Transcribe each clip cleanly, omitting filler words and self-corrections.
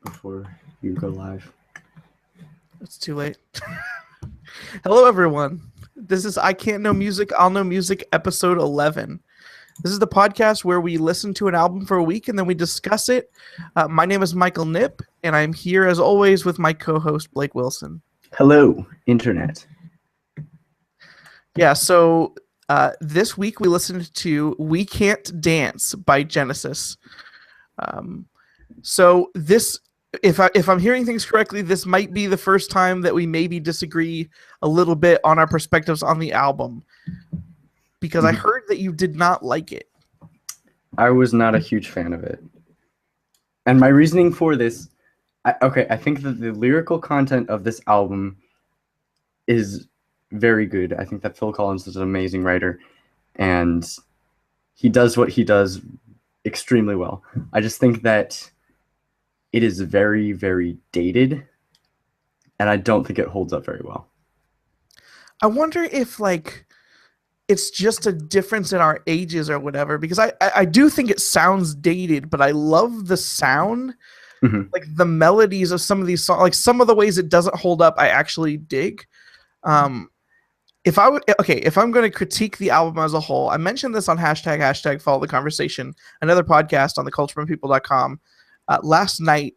before you go live. It's too late. Hello, everyone. This is I Can't Know Music, I'll Know Music, episode 11. This is the podcast where we listen to an album for a week and then we discuss it. My name is Michael Knipp, and I'm here as always with my co-host Blake Wilson. Hello, Internet. Yeah, so this week we listened to We Can't Dance by Genesis. So this, if I'm hearing things correctly, this might be the first time that we maybe disagree a little bit on our perspectives on the album, because I heard that you did not like it. I was not a huge fan of it. And my reasoning for this, I think that the lyrical content of this album is very good. I think that Phil Collins is an amazing writer, and he does what he does extremely well. I just think that it is very, very dated, and I don't think it holds up very well. I wonder if, like, it's just a difference in our ages or whatever, because I do think it sounds dated, but I love the sound. Mm-hmm. Like, the melodies of some of these songs, like some of the ways it doesn't hold up, I actually dig. If I'm going to critique the album as a whole, I mentioned this on hashtag follow the conversation, another podcast on theculturefrompeople.com last night.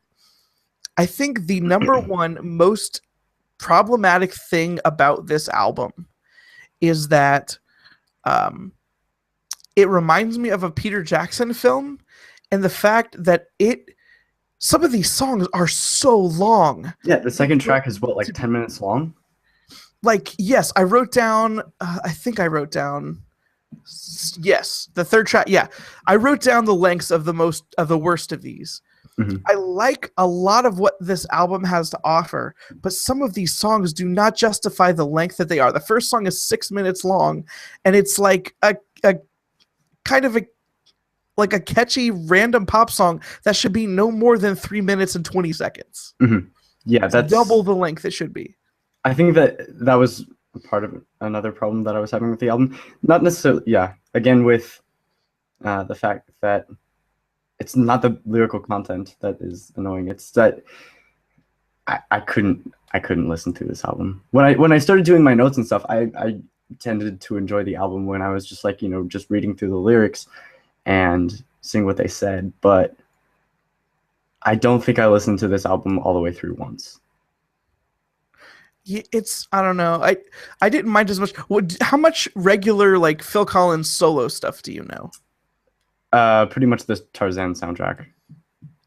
I think the number one most problematic thing about this album is that it reminds me of a Peter Jackson film, and the fact that some of these songs are so long. Yeah, the second track is what, like 10 minutes long? Like, yes, I wrote down, yes, the third track. Yeah, I wrote down the lengths of the worst of these. Mm-hmm. I like a lot of what this album has to offer, but some of these songs do not justify the length that they are. The first song is 6 minutes long, and it's like a kind of a catchy random pop song that should be no more than 3 minutes and 20 seconds. Mm-hmm. Yeah, that's double the length it should be. I think that was part of another problem that I was having with the album. Not necessarily, yeah. Again, with the fact that it's not the lyrical content that is annoying. It's that I couldn't listen to this album. When I started doing my notes and stuff, I tended to enjoy the album when I was just like, just reading through the lyrics and seeing what they said. But I don't think I listened to this album all the way through once. I don't know. I didn't mind as much. How much regular, like, Phil Collins solo stuff do you know? Pretty much the Tarzan soundtrack.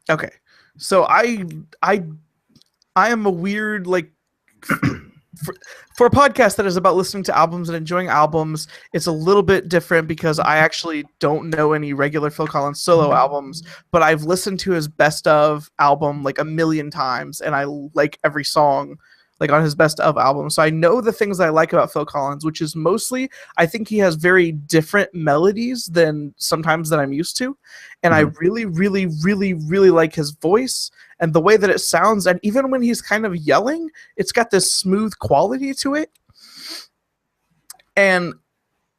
Okay, so I am a weird, like, for a podcast that is about listening to albums and enjoying albums, it's a little bit different because I actually don't know any regular Phil Collins solo albums, but I've listened to his best of album like a million times, and I like every song like on his best of album. So I know the things I like about Phil Collins, which is mostly, I think he has very different melodies than sometimes that I'm used to. And I really, really, really, really like his voice and the way that it sounds. And even when he's kind of yelling, it's got this smooth quality to it. And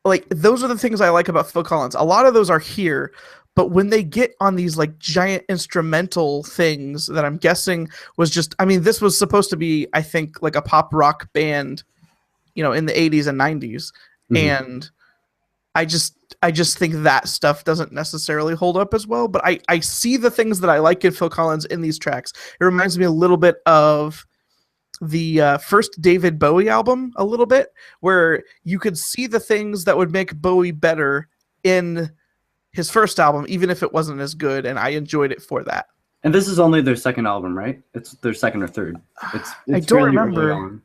like, those are the things I like about Phil Collins. A lot of those are here, but when they get on these like giant instrumental things that I'm guessing was just, I mean, this was supposed to be, I think, like a pop rock band, in the 80s and 90s. Mm-hmm. And I just think that stuff doesn't necessarily hold up as well. But I see the things that I like in Phil Collins in these tracks. It reminds me a little bit of the first David Bowie album, a little bit, where you could see the things that would make Bowie better in his first album, even if it wasn't as good, and I enjoyed it for that. And this is only their second album, right? It's their second or third. It's I don't really remember.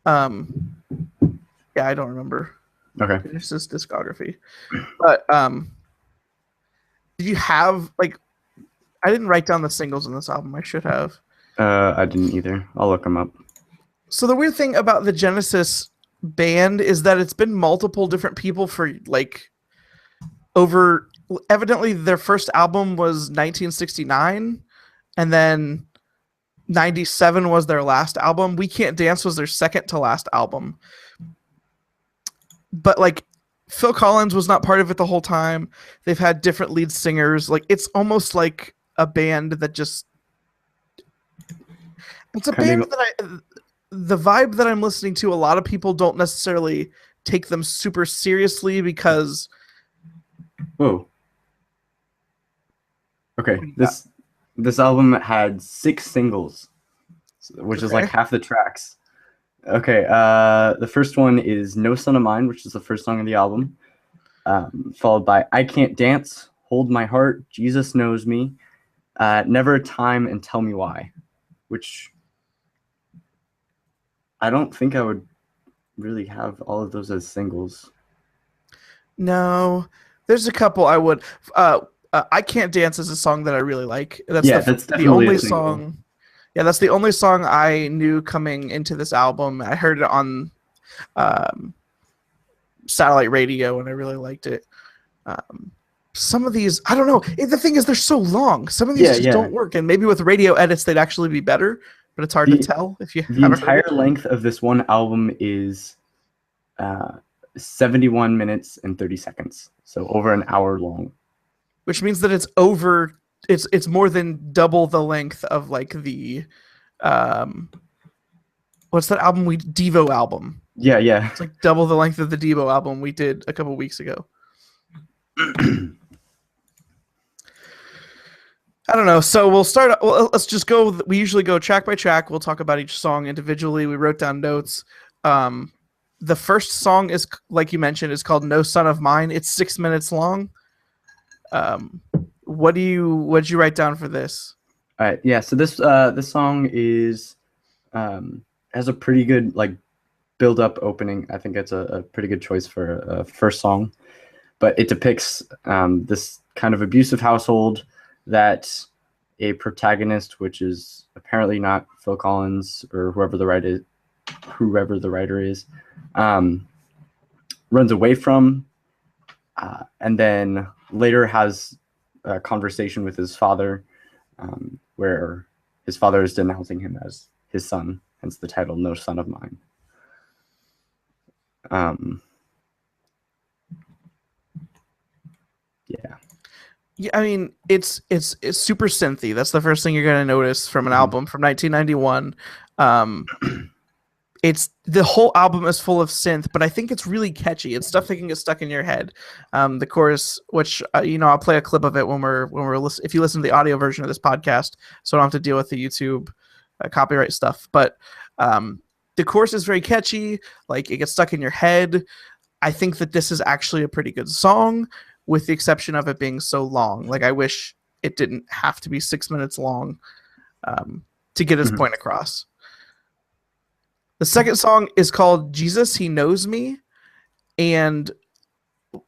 Yeah, I don't remember. Okay. It's his discography. But did you have, like, I didn't write down the singles on this album. I should have. I didn't either. I'll look them up. So the weird thing about the Genesis band is that it's been multiple different people for, like, evidently their first album was 1969, and then 97 was their last album. We Can't Dance was their second to last album. But like Phil Collins was not part of it the whole time. They've had different lead singers. Like, it's almost like a band that just It's a band that the vibe that I'm listening to, a lot of people don't necessarily take them super seriously because. Whoa. Okay, this album had 6 singles, which is like half the tracks. Okay, the first one is No Son of Mine, which is the first song of the album, followed by I Can't Dance, Hold My Heart, Jesus Knows Me, Never a Time, and Tell Me Why, which I don't think I would really have all of those as singles. No, there's a couple I would. I Can't Dance is a song that I really like. That's that's the only song. Yeah, that's the only song I knew coming into this album. I heard it on satellite radio, and I really liked it. Some of these, I don't know. The thing is, they're so long. Some of these just don't work, and maybe with radio edits, they'd actually be better. But it's hard to tell if you. The entire length of this one album is 71 minutes and 30 seconds, so over an hour long. Which means that it's over. It's more than double the length of like the, what's that album Devo album? Yeah. It's like double the length of the Devo album we did a couple weeks ago. I don't know. So we'll start. Well, let's just go. We usually go track by track. We'll talk about each song individually. We wrote down notes. The first song is, like you mentioned, is called "No Son of Mine." It's 6 minutes long. What did you write down for this? All right. Yeah. So this song is has a pretty good like build up opening. I think it's a pretty good choice for a first song, but it depicts this kind of abusive household that a protagonist, which is apparently not Phil Collins or whoever the writer is, runs away from, and then later has a conversation with his father, where his father is denouncing him as his son, hence the title "No Son of Mine." Yeah, I mean, it's super synthy. That's the first thing you're gonna notice from an album from 1991. It's the whole album is full of synth, but I think it's really catchy. It's stuff that can get stuck in your head. The chorus, which I'll play a clip of it when we're if you listen to the audio version of this podcast, so I don't have to deal with the YouTube copyright stuff. But the chorus is very catchy. Like, it gets stuck in your head. I think that this is actually a pretty good song, with the exception of it being so long. Like, I wish it didn't have to be 6 minutes long to get his point across. The second song is called Jesus, He Knows Me. And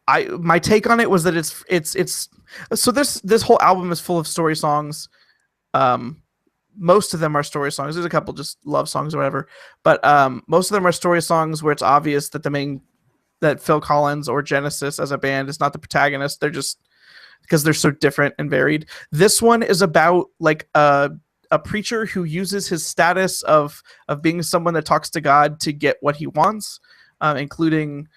my take on it was that it's so this whole album is full of story songs. Most of them are story songs. There's a couple just love songs or whatever. But most of them are story songs where it's obvious that that Phil Collins or Genesis as a band is not the protagonist. They're just, because they're so different and varied. This one is about like a preacher who uses his status of being someone that talks to God to get what he wants, including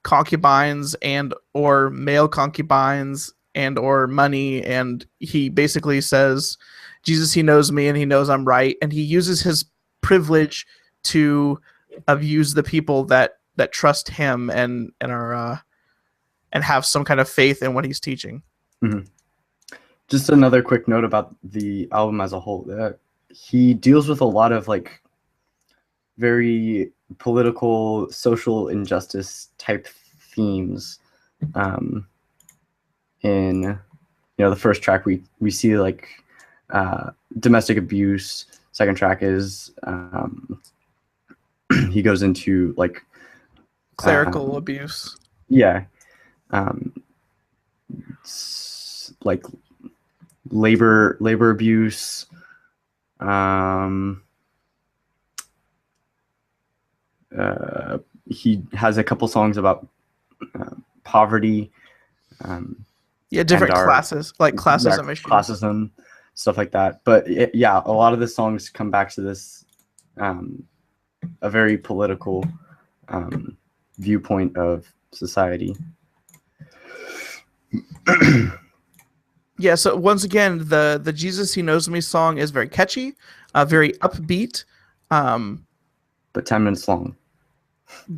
concubines and or male concubines and or money. And he basically says, Jesus, He knows me and He knows I'm right. And he uses his privilege to abuse the people that trust him and are and have some kind of faith in what he's teaching. Mm-hmm. Just another quick note about the album as a whole. He deals with a lot of like very political, social injustice type themes. In the first track, we see like domestic abuse. Second track is he goes into like clerical abuse. Yeah, like labor abuse. He has a couple songs about poverty. Different classes, like classism issues. Classism, stuff like that. But a lot of the songs come back to this a very political viewpoint of society. Yeah, so once again, the Jesus He Knows Me song is very catchy, very upbeat, um, but 10 minutes long.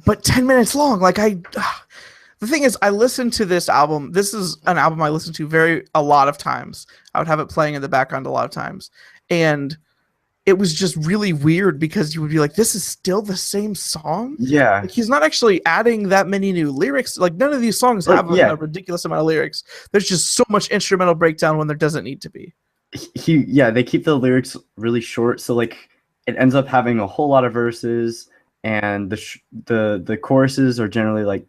but 10 minutes long. Like the thing is, I listened to this album. This is an album I listened to a lot of times. I would have it playing in the background a lot of times, and it was just really weird because you would be like, this is still the same song? Yeah. Like, he's not actually adding that many new lyrics. Like, none of these songs have a ridiculous amount of lyrics. There's just so much instrumental breakdown when there doesn't need to be. They keep the lyrics really short, so like it ends up having a whole lot of verses, and the choruses are generally like,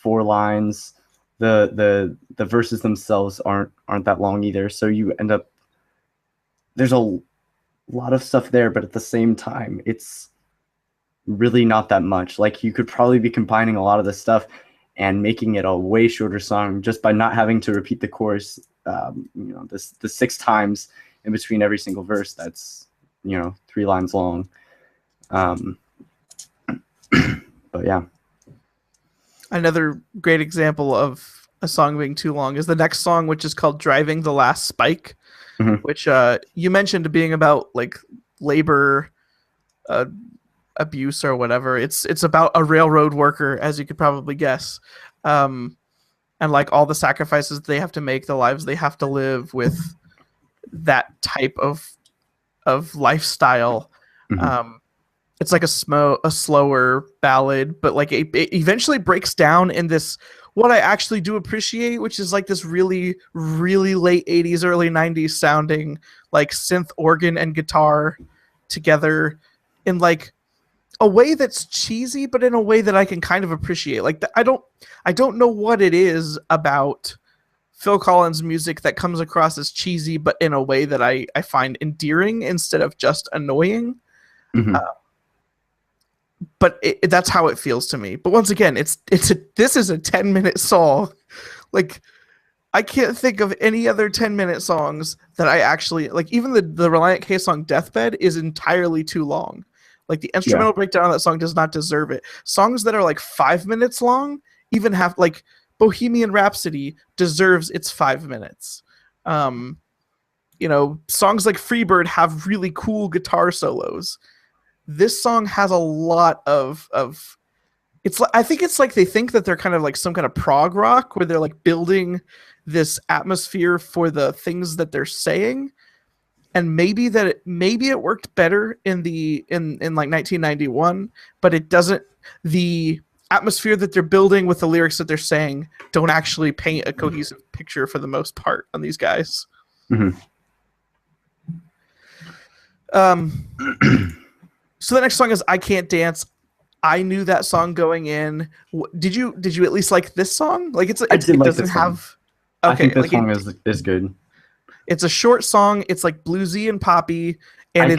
4 lines. The verses themselves aren't that long either, so you end up, there's a lot of stuff there, but at the same time it's really not that much. Like, you could probably be combining a lot of this stuff and making it a way shorter song just by not having to repeat the chorus the 6 times in between every single verse. That's 3 lines long. But yeah, another great example of a song being too long is the next song, which is called Driving the Last Spike. Which you mentioned being about like labor abuse or whatever. It's about a railroad worker, as you could probably guess, and like all the sacrifices they have to make, the lives they have to live with that type of lifestyle. It's like a slower ballad, but like it eventually breaks down in this, what I actually do appreciate, which is like this really, really late 80s, early 90s sounding like synth organ and guitar together in like a way that's cheesy, but in a way that I can kind of appreciate. Like, I don't know what it is about Phil Collins' music that comes across as cheesy, but in a way that I find endearing instead of just annoying. But that's how it feels to me. But once again, this is a 10-minute song. Like, I can't think of any other 10-minute songs that I actually like. Even the Relient K song Deathbed is entirely too long. Like, the instrumental breakdown of that song does not deserve it. Songs that are like 5 minutes long even have, like, Bohemian Rhapsody deserves its 5 minutes. Songs like Freebird have really cool guitar solos. This song has a lot of it's like, I think it's like they think that they're kind of like some kind of prog rock where they're like building this atmosphere for the things that they're saying, and maybe it worked better in like 1991, but it doesn't. The atmosphere that they're building with the lyrics that they're saying don't actually paint a cohesive picture for the most part on these guys. So the next song is I Can't Dance. I knew that song going in. Did you at least like this song? Like, it doesn't have. Okay, I think this song is good. It's a short song. It's like bluesy and poppy, and I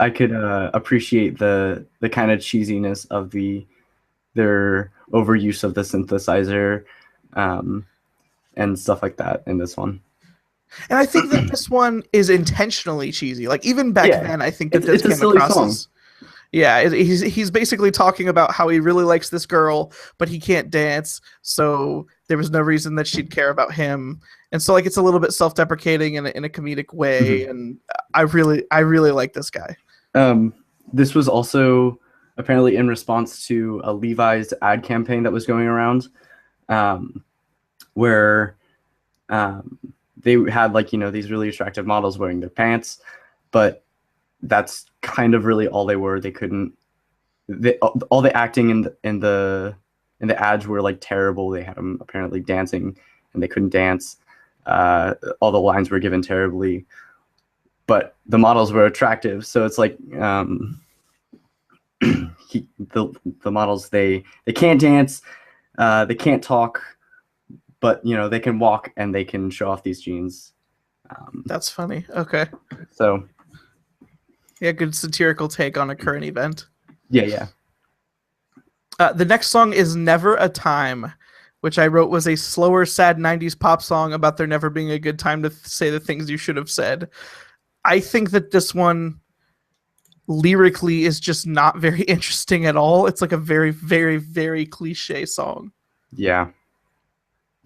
could appreciate the kind of cheesiness of their overuse of the synthesizer, and stuff like that in this one. And I think that this one is intentionally cheesy. Like, even back then, I think that this came across as... Yeah, he's basically talking about how he really likes this girl, but he can't dance, so there was no reason that she'd care about him. And so, like, it's a little bit self-deprecating in a comedic way, and I really like this guy. This was also apparently in response to a Levi's ad campaign that was going around, where they had, like, these really attractive models wearing their pants, but that's kind of really all they were. They couldn't. All the acting in the ads were like terrible. They had them apparently dancing, and they couldn't dance. All the lines were given terribly, but the models were attractive. So it's like the models they can't dance, they can't talk, but they can walk and they can show off these jeans. That's funny. Okay. So. Yeah, good satirical take on a current event. Yeah. The next song is Never a Time, which I wrote was a slower, sad 90s pop song about there never being a good time to say the things you should have said. I think that this one lyrically is just not very interesting at all. It's like a very, very, very cliche song. Yeah.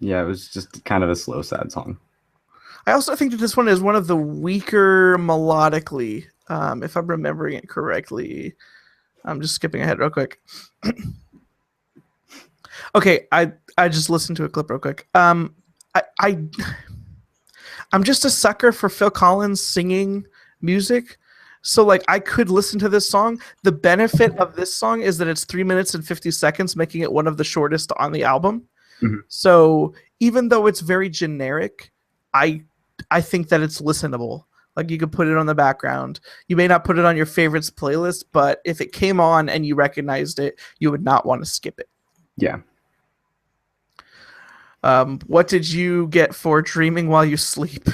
Yeah, it was just kind of a slow, sad song. I also think that this one is one of the weaker melodically, if I'm remembering it correctly. I'm just skipping ahead real quick. Okay, I just listened to a clip real quick. I I'm just a sucker for Phil Collins singing music. So like I could listen to this song. The benefit of this song is that it's 3 minutes and 50 seconds, making it one of the shortest on the album. Mhm. So even though it's very generic, I I think that it's listenable. Like you could put it on the background. You may not put it on your favorites playlist, but if it came on and you recognized it, you would not want to skip it. Yeah. What did you get for Dreaming While You Sleep?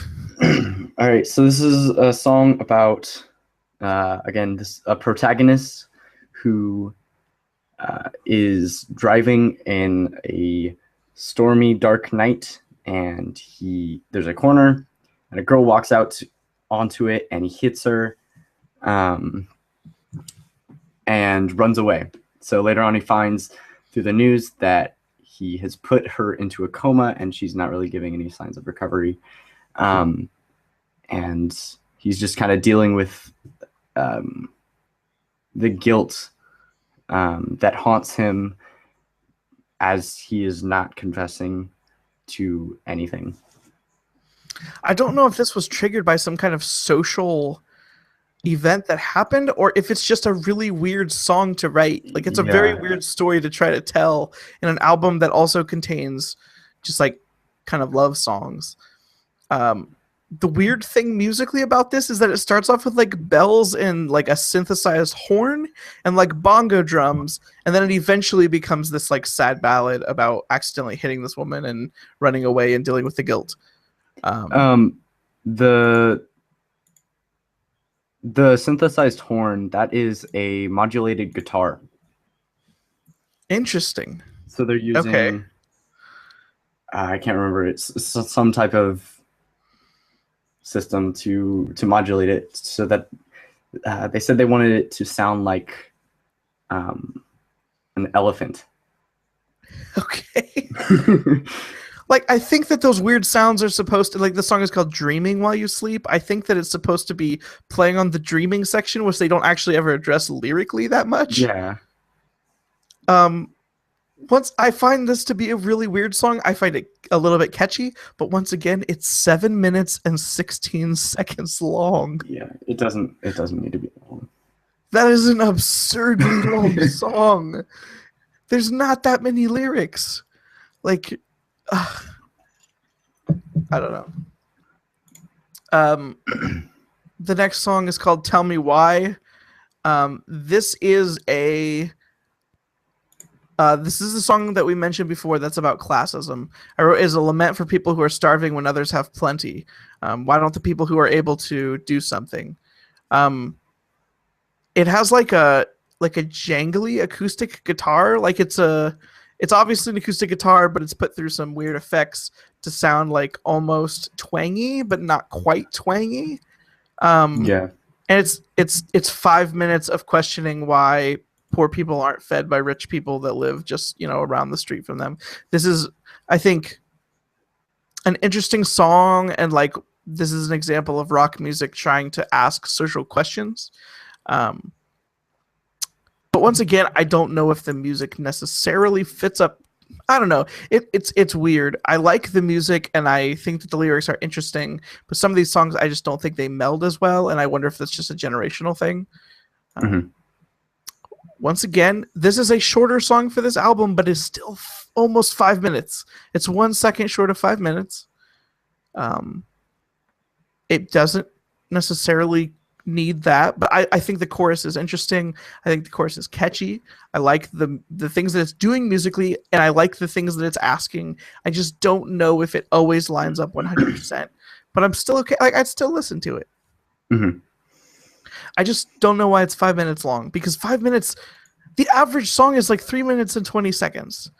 All right, so this is a song about again a protagonist who is driving in a stormy, dark night, and there's a corner, and a girl walks out onto it, and he hits her, and runs away. So later on, he finds through the news that he has put her into a coma, and she's not really giving any signs of recovery. And he's just kind of dealing with the guilt that haunts him as he is not confessing to anything. I don't know if this was triggered by some kind of social event that happened or if it's just a really weird song to write. Like it's a very weird story to try to tell in an album that also contains just like kind of love songs. The weird thing musically about this is that it starts off with like bells and like a synthesized horn and like bongo drums, and then it eventually becomes this like sad ballad about accidentally hitting this woman and running away and dealing with the guilt. The synthesized horn, that is a modulated guitar. Interesting. So they're using I can't remember, it's some type of system to modulate it so that they said they wanted it to sound like an elephant. Okay. Like I think that those weird sounds are supposed to, like the song is called Dreaming While You Sleep. I think that it's supposed to be playing on the dreaming section, which they don't actually ever address lyrically that much. Yeah. Once I find this to be a really weird song, I find it a little bit catchy, but once again, it's 7 minutes and 16 seconds long. Yeah, it doesn't need to be long. That is an absurdly long song. There's not that many lyrics. Like, I don't know. The next song is called Tell Me Why. This is a song that we mentioned before that's about classism. I wrote is a lament for people who are starving when others have plenty. Why don't the people who are able to do something? It has like a jangly acoustic guitar. Like it's obviously an acoustic guitar, but it's put through some weird effects to sound like almost twangy, but not quite twangy. Yeah. And it's 5 minutes of questioning why poor people aren't fed by rich people that live just, around the street from them. This is, I think, an interesting song, and like this is an example of rock music trying to ask social questions. But once again, I don't know if the music necessarily fits up. I don't know. It's weird. I like the music and I think that the lyrics are interesting, but some of these songs I just don't think they meld as well, and I wonder if that's just a generational thing. Once again, this is a shorter song for this album, but is still almost 5 minutes. It's 1 second short of 5 minutes. It doesn't necessarily need that, but I think the chorus is interesting. I think the chorus is catchy. I like the things that it's doing musically, and I like the things that it's asking. I just don't know if it always lines up 100%, but I'm still okay. Like I'd still listen to it. I just don't know why it's 5 minutes long, because 5 minutes, the average song is like 3 minutes and 20 seconds.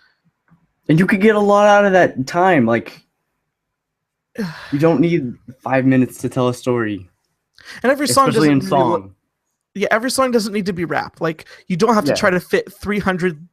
And you could get a lot out of that time. Like, you don't need 5 minutes to tell a story. And every song especially in doesn't song. every song doesn't need to be rap. Like you don't have to try to fit 300,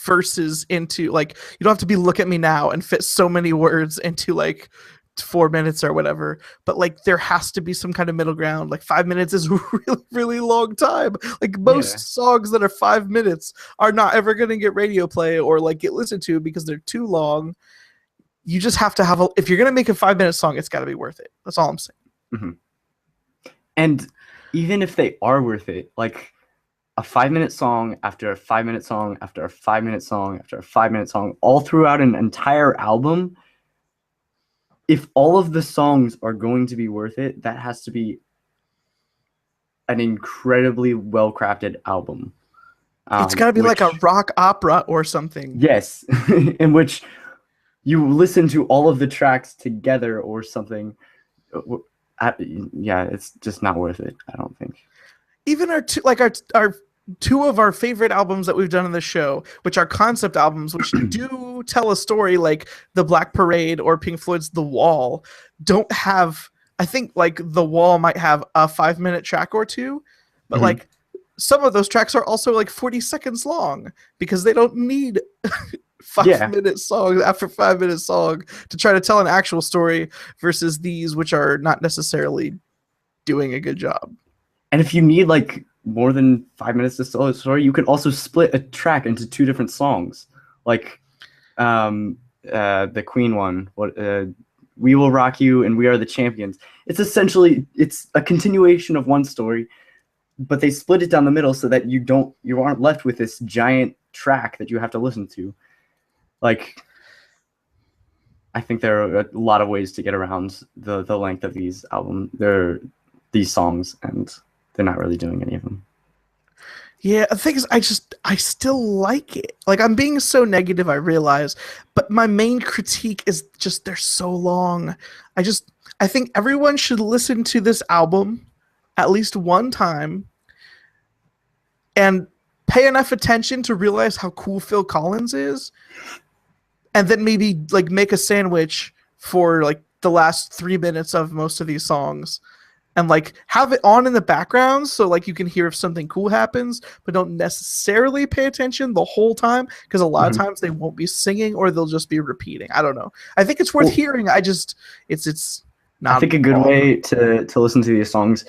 verses into like, you don't have to be look at me now and fit so many words into like 4 minutes or whatever, but like there has to be some kind of middle ground. Like 5 minutes is a really, really long time. Like most songs that are 5 minutes are not ever going to get radio play or like get listened to because they're too long. You just have to have if you're going to make a 5-minute song, it's got to be worth it. That's all I'm saying. Mm-hmm. And even if they are worth it, like a 5-minute song after a 5-minute song after a 5-minute song after a 5-minute song, all throughout an entire album, if all of the songs are going to be worth it, that has to be an incredibly well-crafted album. It's got to be like a rock opera or something. Yes, in which you listen to all of the tracks together or something. Yeah, it's just not worth it, I don't think. Even our two of our favorite albums that we've done on the show, which are concept albums, which do tell a story, like The Black Parade or Pink Floyd's The Wall, don't have, I think like The Wall might have a 5-minute track or two, but like some of those tracks are also like 40 seconds long because they don't need 5-minute songs after 5-minute song to try to tell an actual story versus these, which are not necessarily doing a good job. And if you need like more than 5 minutes to tell a story, you could also split a track into 2 different songs, like the Queen one, We Will Rock You and We Are the Champions. It's essentially, it's a continuation of one story, but they split it down the middle so that you aren't left with this giant track that you have to listen to. Like, I think there are a lot of ways to get around the length of these these songs, and they're not really doing any of them. Yeah, the thing is, I still like it. Like, I'm being so negative, I realize, but my main critique is just they're so long. I think everyone should listen to this album at least one time and pay enough attention to realize how cool Phil Collins is, and then maybe like make a sandwich for like the last 3 minutes of most of these songs and like have it on in the background so like you can hear if something cool happens, but don't necessarily pay attention the whole time because a lot of times they won't be singing or they'll just be repeating. I don't know. I think it's worth hearing. It's not. I think a good way to listen to these songs,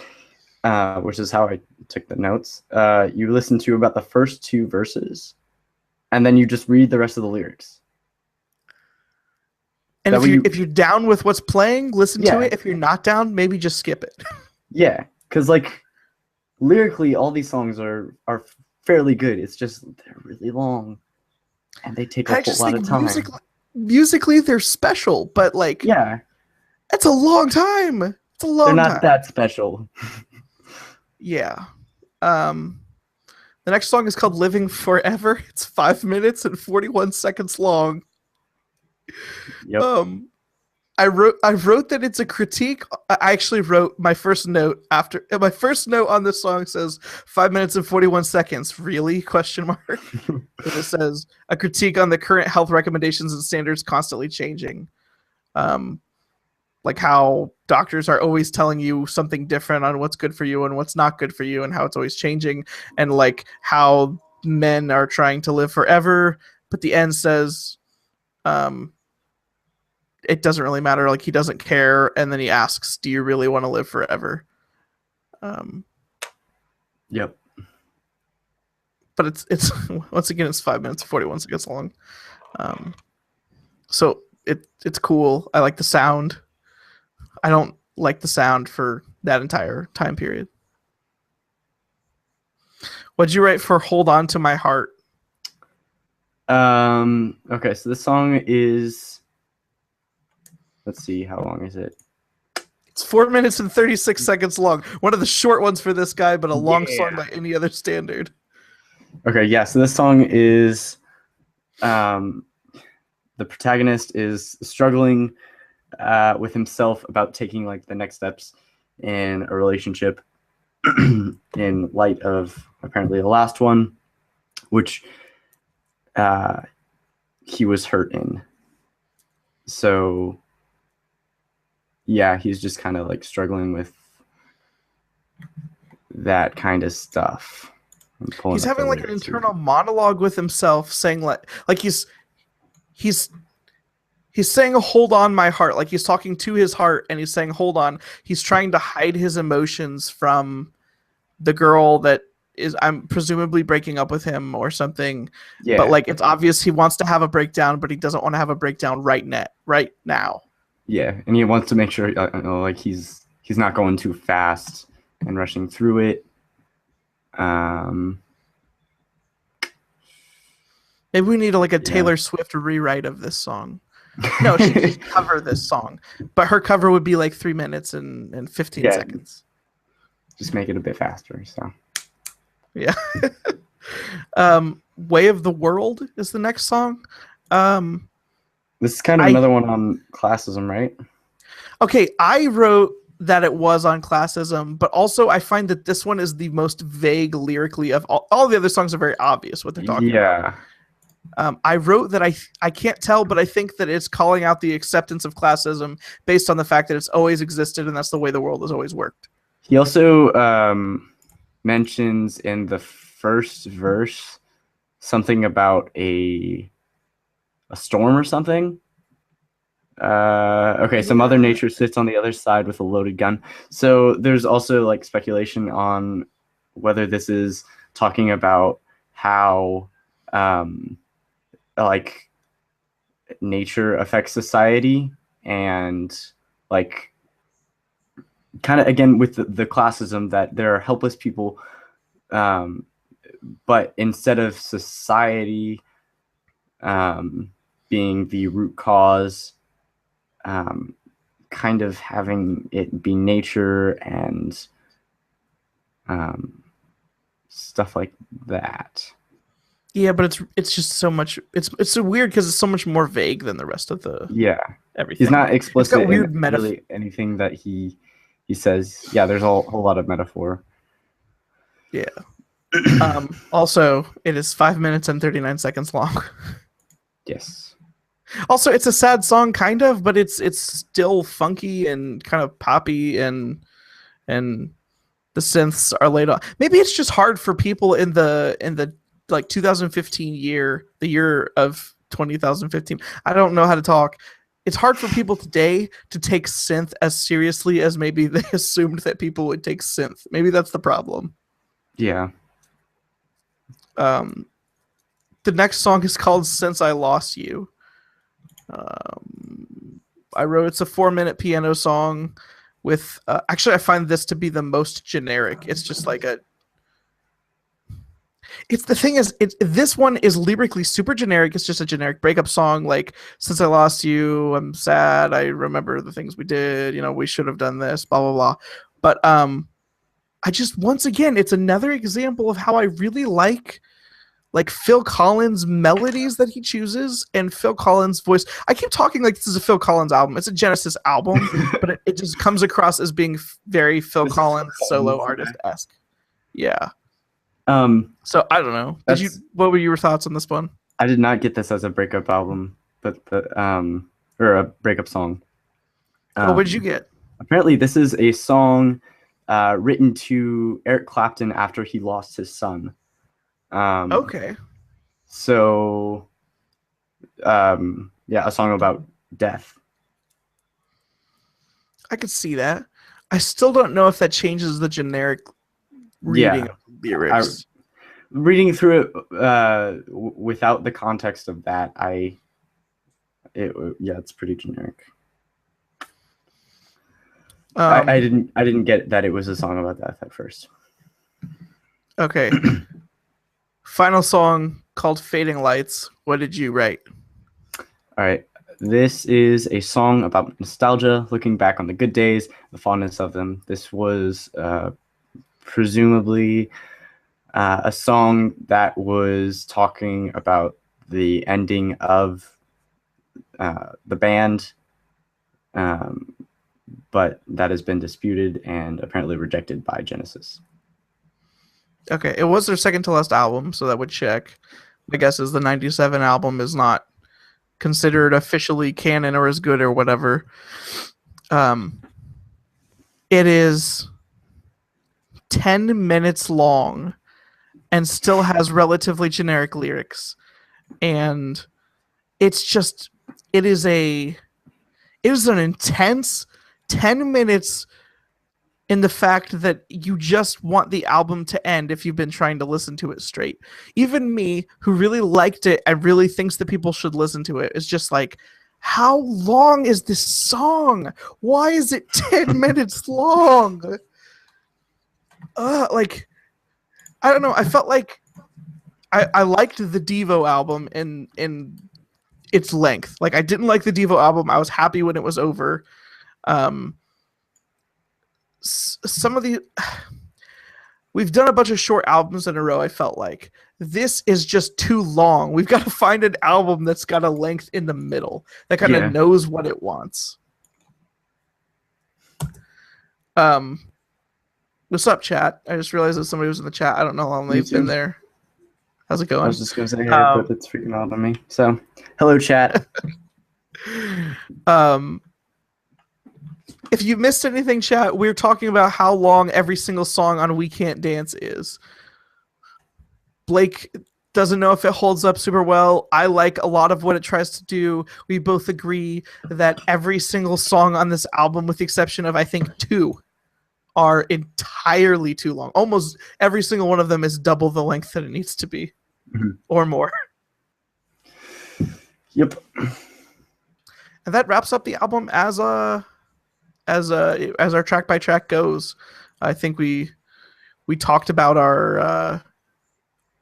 which is how I took the notes, you listen to about the first 2 verses and then you just read the rest of the lyrics. And if you're down with what's playing, listen to it. If you're not down, maybe just skip it. Yeah, because like lyrically, all these songs are fairly good. It's just they're really long, and they take a whole lot of time. Musically, they're special, but like it's a long time. It's a long time. They're not that special. Yeah. The next song is called "Living Forever." It's 5 minutes and 41 seconds long. Yep. I wrote that it's a critique. I actually wrote my first note my first note on this song says 5 minutes and 41 seconds. Really? Question mark. And it says a critique on the current health recommendations and standards constantly changing. Like how doctors are always telling you something different on what's good for you and what's not good for you and how it's always changing, and like how men are trying to live forever, but the end says it doesn't really matter, like he doesn't care, and then he asks, do you really want to live forever? Yep. But it's once again, it's 5 minutes 41 seconds long. So it's cool. I like the sound. I don't like the sound for that entire time period. What'd you write for Hold On to My Heart? Okay, so this song is, let's see, how long is it? It's 4 minutes and 36 seconds long. One of the short ones for this guy, but a long song by any other standard. Okay, yeah, so this song is, the protagonist is struggling with himself about taking like the next steps in a relationship in light of apparently the last one, which he was hurt in. So yeah, he's just kind of like struggling with that kind of stuff. I'm pulling He's up the having like an lyrics here. internal monologue with himself, saying like he's saying hold on my heart, like he's talking to his heart and he's saying hold on. He's trying to hide his emotions from the girl that is, I'm presumably, breaking up with him or something. Yeah. But like it's obvious he wants to have a breakdown, but he doesn't want to have a breakdown right now. Yeah, and he wants to make sure like he's not going too fast and rushing through it. Maybe we need like a Taylor Swift rewrite of this song. No, she could just cover this song, but her cover would be like 3 minutes and 15 seconds. Just make it a bit faster. So yeah. Way of the World is the next song. This is kind of another one on classism, right? Okay, I wrote that it was on classism, but also I find that this one is the most vague lyrically of all the other songs are very obvious what they're talking about. I wrote that I can't tell, but I think that it's calling out the acceptance of classism based on the fact that it's always existed and that's the way the world has always worked. He also mentions in the first verse something about a storm or something. Okay, so Mother Nature sits on the other side with a loaded gun. So there's also like speculation on whether this is talking about how like nature affects society, and like kind of again with the classism that there are helpless people, but instead of society being the root cause, kind of having it be nature and stuff like that. Yeah, but it's just so much. It's so weird because it's so much more vague than the rest of the everything. He's not explicit. It's got weird in really anything that he says. Yeah, there's a whole lot of metaphor. Yeah. Also, it is 5 minutes and 39 seconds long. Yes. Also, it's a sad song, kind of, but it's still funky and kind of poppy, and the synths are laid on. Maybe it's just hard for people in the like 2015 year, the year of 2015. I don't know how to talk. It's hard for people today to take synth as seriously as maybe they assumed that people would take synth. Maybe that's the problem. Yeah. The next song is called Since I Lost You. I wrote it's a 4-minute piano song with actually I find this to be the most generic. It's just like this one is lyrically super generic. It's just a generic breakup song, like since I lost you, I'm sad, I remember the things we did, we should have done this, blah blah blah. But I just, once again, it's another example of how I really like Phil Collins' melodies that he chooses and Phil Collins' voice. I keep talking like this is a Phil Collins album. It's a Genesis album, but it just comes across as being very Phil Collins solo artist-esque. Yeah. So I don't know. What were your thoughts on this one? I did not get this as a breakup album, but or a breakup song. What did you get? Apparently, this is a song written to Eric Clapton after he lost his son. Okay. So, a song about death. I could see that. I still don't know if that changes the generic reading of the lyrics. Reading through it without the context of that, it's pretty generic. I didn't get that it was a song about death at first. Okay. Final song called Fading Lights. What did you write? All right. This is a song about nostalgia, looking back on the good days, the fondness of them. This was presumably a song that was talking about the ending of the band, but that has been disputed and apparently rejected by Genesis. Okay, it was their second to last album, so that would check. My guess is the 97 album is not considered officially canon or as good or whatever. It is 10 minutes long, and still has relatively generic lyrics. And it's just, it is an intense 10 minutes in the fact that you just want the album to end if you've been trying to listen to it straight. Even me, who really liked it and really thinks that people should listen to it, is just like, how long is this song? Why is it 10 minutes long? Like, I don't know. I felt like I liked the Devo album in its length. Like, I didn't like the Devo album. I was happy when it was over. Some of the we've done a bunch of short albums in a row. I felt like this is just too long. We've got to find an album that's got a length in the middle that kind of knows what it wants. What's up, chat? I just realized that somebody was in the chat. I don't know how long they've been there. How's it going? I was just gonna say hey, but it's freaking out on me. So, hello, chat. If you missed anything, chat, we're talking about how long every single song on We Can't Dance is. Blake doesn't know if it holds up super well. I like a lot of what it tries to do. We both agree that every single song on this album, with the exception of, I think, 2, are entirely too long. Almost every single one of them is double the length that it needs to be, or more. Yep. And that wraps up the album as our track by track goes. I think we talked about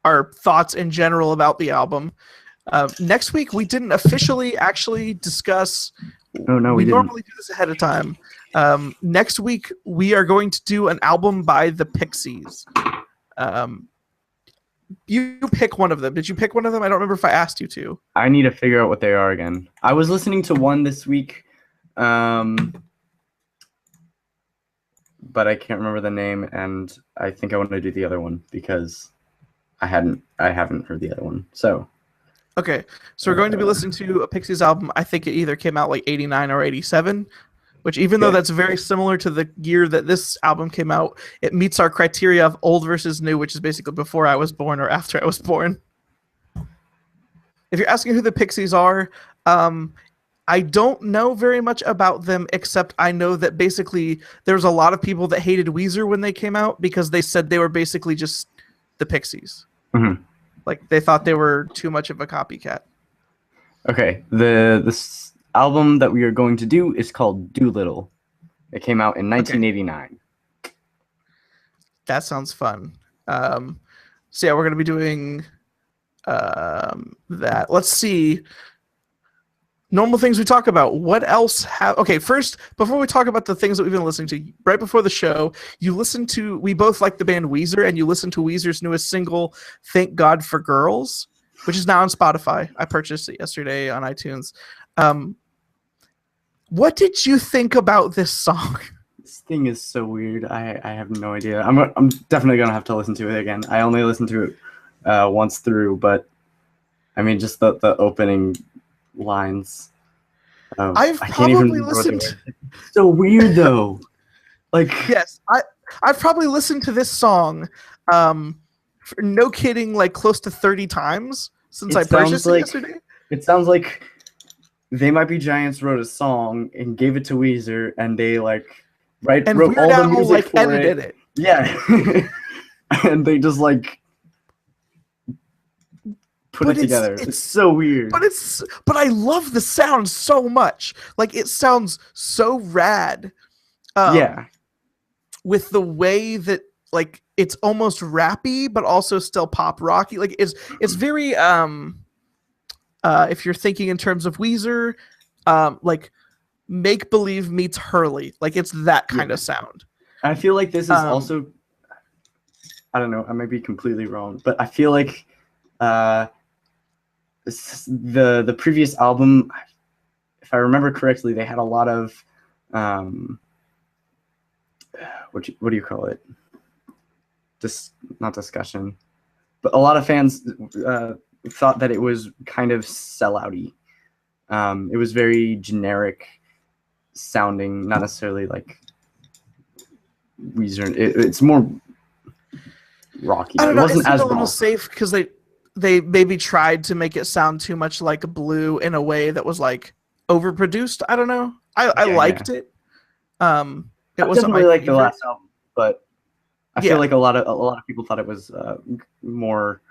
our thoughts in general about the album. Next week we didn't officially actually discuss. Oh no, we didn't. Normally do this ahead of time. Next week we are going to do an album by the Pixies. You pick one of them. Did you pick one of them? I don't remember if I asked you to. I need to figure out what they are again. I was listening to one this week. But I can't remember the name, and I think I want to do the other one because I haven't heard the other one. So, okay, so we're going to be listening to a Pixies album. I think it either came out like 89 or 87, which even though that's very similar to the year that this album came out, it meets our criteria of old versus new, which is basically before I was born or after I was born. If you're asking who the Pixies are, I don't know very much about them, except I know that basically there's a lot of people that hated Weezer when they came out because they said they were basically just the Pixies. Mm-hmm. Like, they thought they were too much of a copycat. Okay, this album that we are going to do is called Doolittle. It came out in 1989. That sounds fun. So yeah, we're going to be doing that. Let's see. Normal things we talk about. What else have... Okay, first, before we talk about the things that we've been listening to, right before the show, we both like the band Weezer, and you listened to Weezer's newest single, Thank God for Girls, which is now on Spotify. I purchased it yesterday on iTunes. What did you think about this song? This thing is so weird. I have no idea. I'm definitely going to have to listen to it again. I only listened to it once through, but I mean, just the opening lines. I've probably listened. It's so weird though. Like, yes, I've probably listened to this song, for no kidding, like close to 30 times since I purchased it yesterday. It sounds like They Might Be Giants wrote a song and gave it to Weezer, and they wrote all the music for edited it. Yeah, and they just put it together. It's so weird. But I love the sound so much. Like, it sounds so rad. Yeah. With the way that it's almost rappy, but also still pop rocky. Like, it's very if you're thinking in terms of Weezer, like Make Believe meets Hurley. Like, it's that kind of sound. I feel like this is also, I don't know, I might be completely wrong, but I feel like the previous album, if I remember correctly, they had a lot of what do you call it? Just not discussion, but a lot of fans thought that it was kind of sellouty. It was very generic sounding, not necessarily like Weezer. It's more. rocky. I don't It know. It wasn't seemed as a little rock. safe because they maybe tried to make it sound too much like Blue in a way that was like overproduced. I don't know. I Yeah. liked it. It I wasn't my definitely like the favorite. last album, but I feel Yeah. like a lot of people thought it was more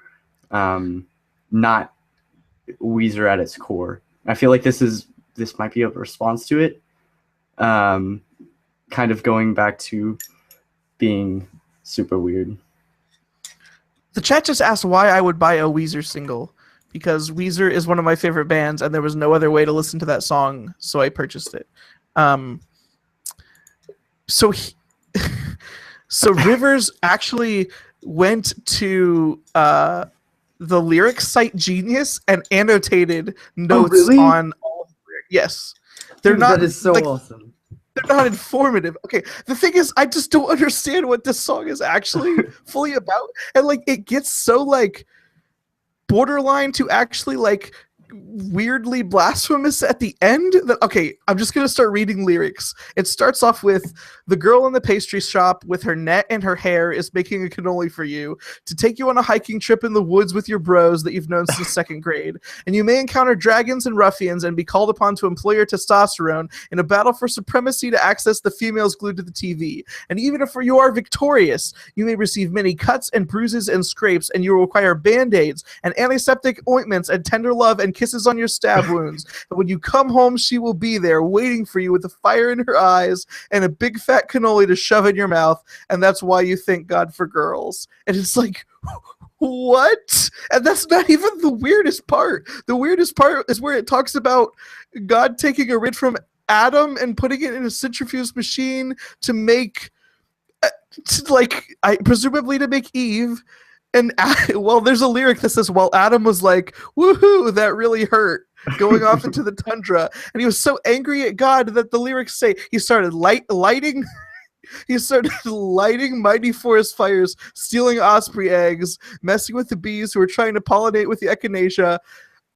not Weezer at its core. I feel like this might be a response to it, kind of going back to being super weird. The chat just asked why I would buy a Weezer single because Weezer is one of my favorite bands, and there was no other way to listen to that song, so I purchased it. So Rivers actually went to the lyrics site Genius and annotated notes really? on all of the lyrics. Yes. They're Dude, not that is so like, awesome. they're not informative. Okay, the thing is, I just don't understand what this song is actually fully about, and like it gets so like borderline to actually like weirdly blasphemous at the end that okay, I'm just gonna start reading lyrics. It starts off with the girl in the pastry shop with her net and her hair is making a cannoli for you to take you on a hiking trip in the woods with your bros that you've known since second grade, and you may encounter dragons and ruffians and be called upon to employ your testosterone in a battle for supremacy to access the females glued to the TV. And even if you are victorious, you may receive many cuts and bruises and scrapes, and you will require band-aids and antiseptic ointments and tender love and kisses on your stab wounds. But when you come home, she will be there waiting for you with a fire in her eyes and a big fat cannoli to shove in your mouth. And that's why you thank God for girls. And it's like, what? And that's not even the weirdest part. The weirdest part is where it talks about God taking a rib from Adam and putting it in a centrifuge machine to make, presumably to make Eve. And well, there's a lyric that says, well, Adam was like, woohoo, that really hurt, going off into the tundra. And he was so angry at God that the lyrics say he started lighting mighty forest fires, stealing osprey eggs, messing with the bees who were trying to pollinate with the echinacea,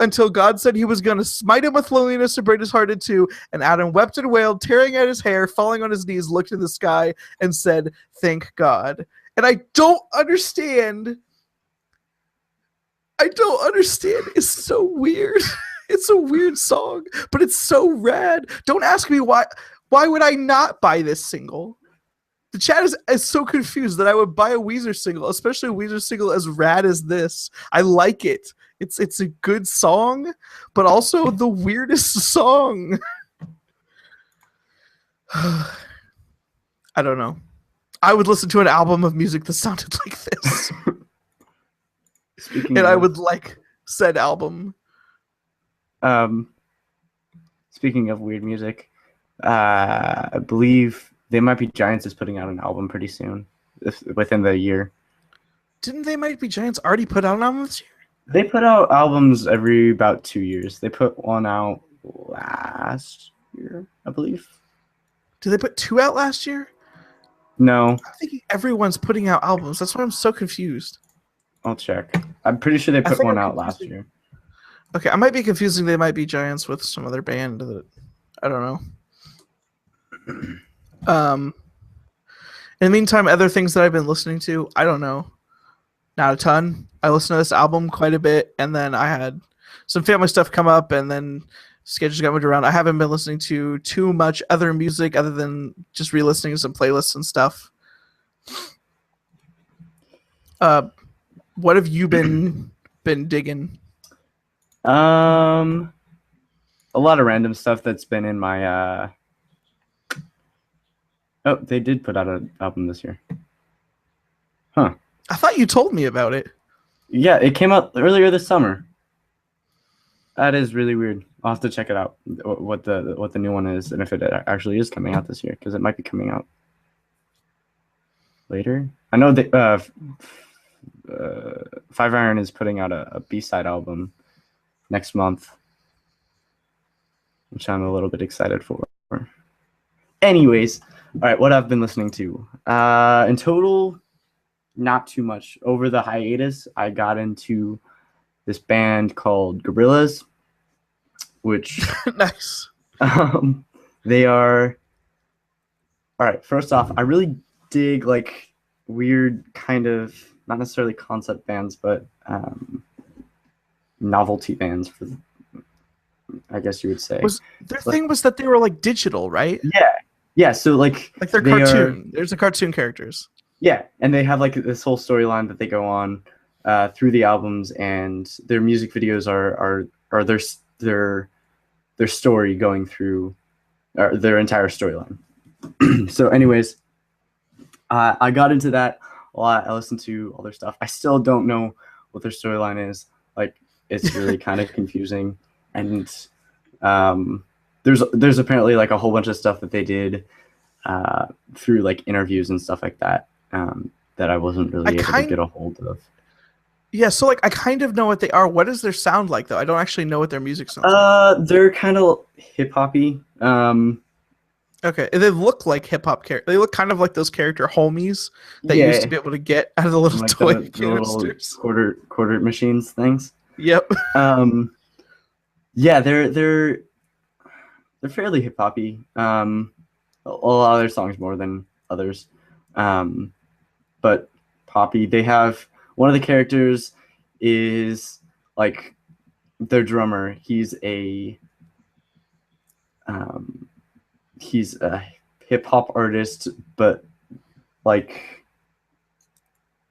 until God said he was going to smite him with loneliness and break his heart in two. And Adam wept and wailed, tearing at his hair, falling on his knees, looked in the sky, and said, thank God. And I don't understand. It's so weird. It's a weird song, but it's so rad. Don't ask me why. Why would I not buy this single? The chat is so confused that I would buy a Weezer single, especially a Weezer single as rad as this. I like it. It's a good song, but also the weirdest song. I don't know. I would listen to an album of music that sounded like this. I would like said album. Speaking of weird music, I believe They Might Be Giants is putting out an album pretty soon, within the year. Didn't They Might Be Giants already put out an album this year? They put out albums every about 2 years. They put one out last year, I believe. Did they put two out last year? No. I'm thinking everyone's putting out albums. That's why I'm so confused. I'll check. I'm pretty sure they put one out last year. Okay, I might be confusing They Might Be Giants with some other band that I don't know. In the meantime, other things that I've been listening to, I don't know. Not a ton. I listened to this album quite a bit, and then I had some family stuff come up, and then schedules got moved around. I haven't been listening to too much other music other than just re-listening to some playlists and stuff. What have you been digging? A lot of random stuff that's been in my Oh, they did put out an album this year. Huh. I thought you told me about it. Yeah, it came out earlier this summer. That is really weird. I'll have to check it out, what the new one is, and if it actually is coming out this year, because it might be coming out later. I know that Five Iron is putting out a B-side album next month, which I'm a little bit excited for. Anyways, all right, what I've been listening to. In total, not too much. Over the hiatus, I got into this band called Gorillaz, which Nice. They are. All right, first off, I really dig like weird kind of not necessarily concept bands, but novelty bands, for I guess you would say. Was their thing was that they were like digital, right? Yeah. So like they're they cartoon. There's the cartoon characters. Yeah, and they have like this whole storyline that they go on through the albums, and their music videos are their story going through their entire storyline. So, anyways, I got into that a lot. I listened to all their stuff. I still don't know what their storyline is. Like, it's really kind of confusing, and there's apparently like a whole bunch of stuff that they did through like interviews and stuff like that. That I wasn't really able to get a hold of. Yeah, so like I kind of know what they are. What does their sound like though? I don't actually know what their music sounds like. They're kind of hip hoppy. Okay, they look like hip hop characters. They look kind of like those character homies that you used to be able to get out of the little like toy the canisters. Little quarter machines things. Yep. Yeah, they're fairly hip hoppy. A lot of their songs more than others. But poppy. They have one of the characters is like their drummer. He's a hip hop artist, but like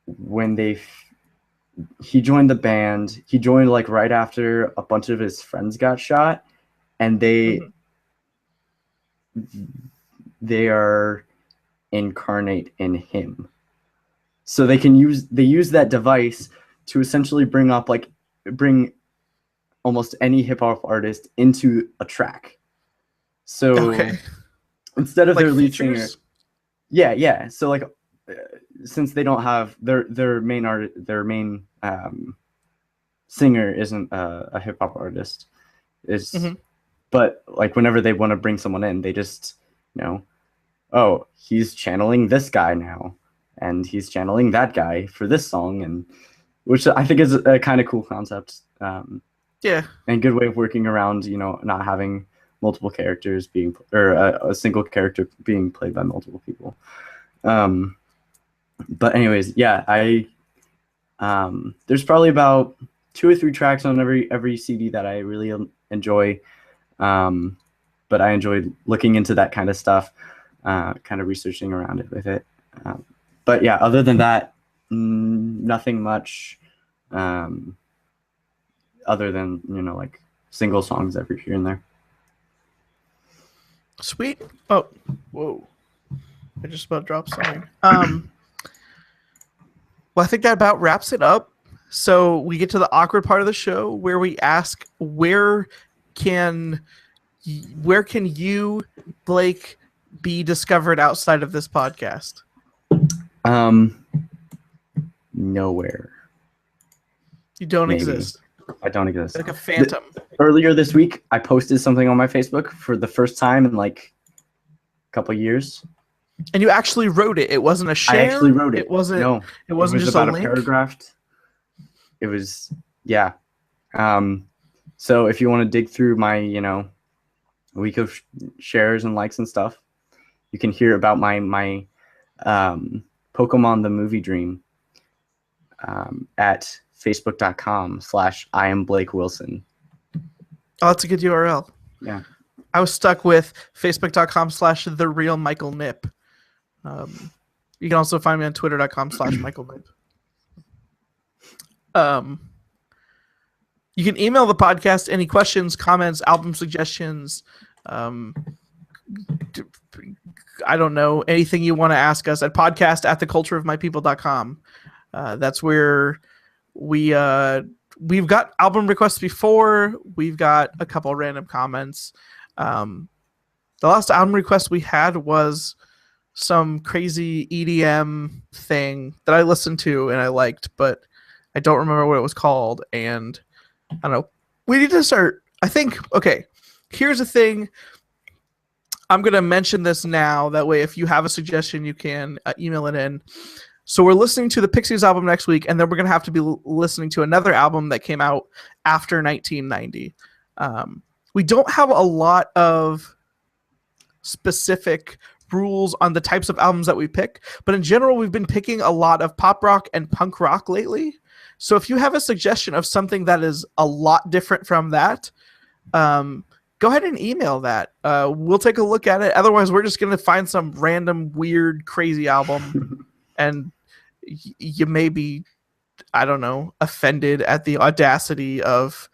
when he joined the band, he joined like right after a bunch of his friends got shot, and they are incarnate in him. So they use that device to essentially bring almost any hip hop artist into a track. So instead of like their lead singer, yeah. So like since they don't have their main singer isn't a hip hop artist, but like whenever they want to bring someone in, they just oh, he's channeling this guy now, and he's channeling that guy for this song, and which I think is a kind of cool concept. And good way of working around, not having multiple characters or a single character being played by multiple people. But anyways, yeah, there's probably about 2 or 3 tracks on every CD that I really enjoy. But I enjoyed looking into that kind of stuff, kind of researching around it with it. But yeah, other than that, nothing much. Other than like single songs every here and there. Sweet. Oh, whoa! I just about dropped something. Well, I think that about wraps it up. So we get to the awkward part of the show where we ask, where can you, Blake, be discovered outside of this podcast? Nowhere. You don't exist. I don't exist. Like a phantom. Earlier this week, I posted something on my Facebook for the first time in like a couple of years. And you actually wrote it. It wasn't a share. I actually wrote it. It wasn't. No, it wasn't just about a paragraph. It was, yeah. So if you want to dig through my, week of shares and likes and stuff, you can hear about my Pokemon the Movie Dream at facebook.com/IamBlakeWilson. Oh, that's a good URL. Yeah. I was stuck with facebook.com/TheRealMichaelNip. You can also find me on twitter.com/MichaelNip. You can email the podcast any questions, comments, album suggestions, I don't know, anything you want to ask us at podcast@thecultureofmypeople.com. That's where we've got album requests before. We've got a couple random comments. The last album request we had was some crazy EDM thing that I listened to and I liked, but I don't remember what it was called. And I don't know. We need to start. I think, okay, here's the thing. I'm going to mention this now. That way, if you have a suggestion, you can email it in. So we're listening to the Pixies album next week, and then we're going to have to be listening to another album that came out after 1990. We don't have a lot of specific rules on the types of albums that we pick, but in general, we've been picking a lot of pop rock and punk rock lately. So if you have a suggestion of something that is a lot different from that, go ahead and email that. We'll take a look at it. Otherwise, we're just going to find some random, weird, crazy album, and you may be, I don't know, offended at the audacity of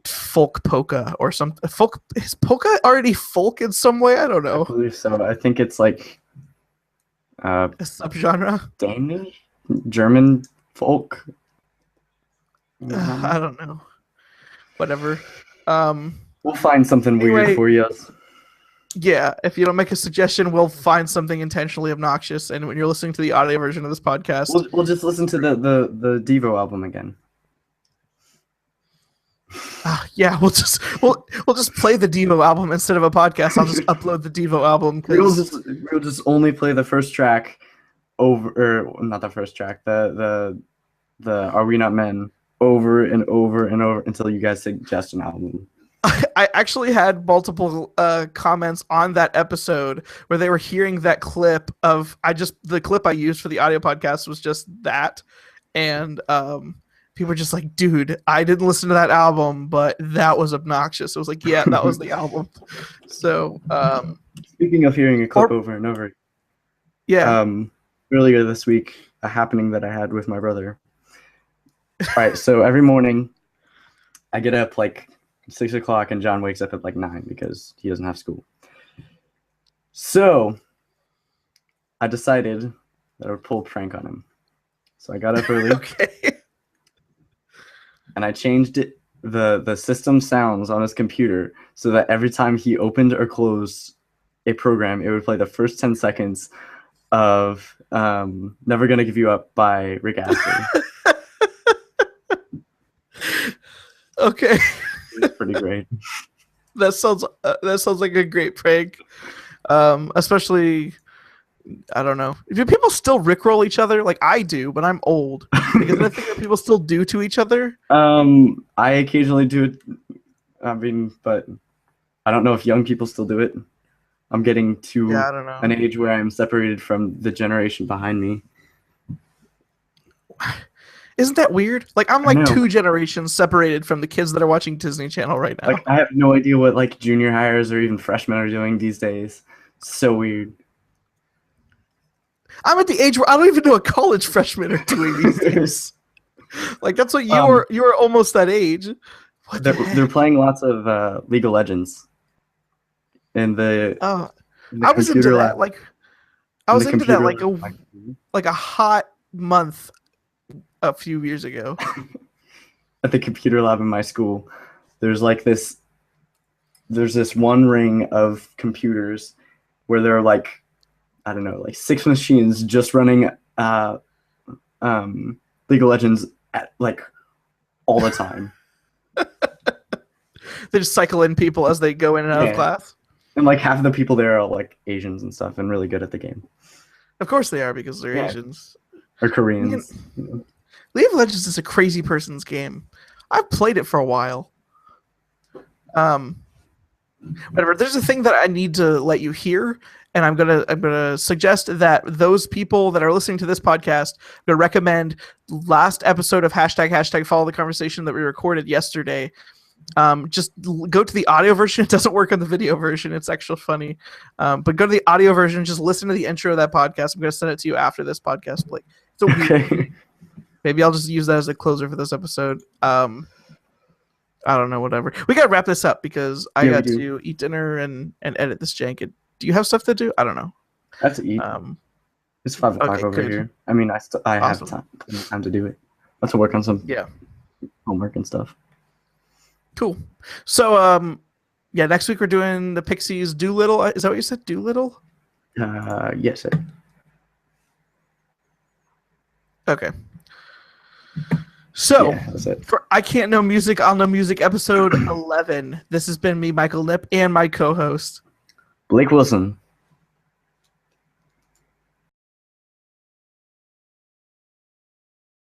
folk polka or something. Folk, is polka already folk in some way? I don't know. I believe so. I think it's like a subgenre. Danish, German folk. I don't know. Whatever. We'll find something weird for you. Yeah, if you don't make a suggestion, we'll find something intentionally obnoxious. And when you're listening to the audio version of this podcast, we'll just listen to the Devo album again. Yeah, we'll just play the Devo album instead of a podcast. I'll just upload the Devo album. We'll just only play the first track over, or not the first track, the Are We Not Men over and over and over until you guys suggest an album. I actually had multiple comments on that episode where they were hearing that clip of the clip I used for the audio podcast was just that, and people were just like, "Dude, I didn't listen to that album, but that was obnoxious." I was like, "Yeah, that was the album." So, speaking of hearing a clip over and over, yeah. Earlier this week, a happening that I had with my brother. All right, so every morning I get up like 6 o'clock and John wakes up at like 9 because he doesn't have school. So I decided that I would pull a prank on him. So I got up early. Okay. And I changed the system sounds on his computer so that every time he opened or closed a program, it would play the first 10 seconds of Never Gonna Give You Up by Rick Astley. Okay. It's pretty great. That sounds like a great prank. Especially, I don't know. Do people still rickroll each other? Like I do, but I'm old. Like, is that a thing that people still do to each other? I occasionally do it. I mean, but I don't know if young people still do it. I'm getting to I don't know. an age where I'm separated from the generation behind me. Isn't that weird? Like I'm like 2 generations separated from the kids that are watching Disney Channel right now. Like I have no idea what like junior hires or even freshmen are doing these days. So weird. I'm at the age where I don't even know what college freshmen are doing these days. Like that's what you're almost that age. They're playing lots of League of Legends. In the I was into that. Like I was into that like a hot month a few years ago. At the computer lab in my school, there's this one ring of computers where there are like, I don't know, like 6 machines just running League of Legends at like all the time. They just cycle in people as they go in and out of class. And like half of the people there are like Asians and stuff and really good at the game. Of course they are because they're Asians. Or Koreans. League of Legends is a crazy person's game. I've played it for a while. Whatever. There's a thing that I need to let you hear, and I'm gonna suggest that those people that are listening to this podcast, I'm gonna recommend last episode of hashtag follow the conversation that we recorded yesterday. Just go to the audio version. It doesn't work on the video version. It's actually funny. But go to the audio version. Just listen to the intro of that podcast. I'm going to send it to you after this podcast. Like, it's a weird. Maybe I'll just use that as a closer for this episode. I don't know, whatever. We got to wrap this up because I got to eat dinner and edit this jank. Do you have stuff to do? I don't know. I have to eat. It's 5 o'clock over here. I mean, I have time to do it. I have to work on some homework and stuff. Cool. So, next week we're doing the Pixies Doolittle. Is that what you said? Doolittle? Yes, sir. Okay. So, for I Can't Know Music, I'll Know Music, episode 11. This has been me, Michael Nipp, and my co-host, Blake Wilson.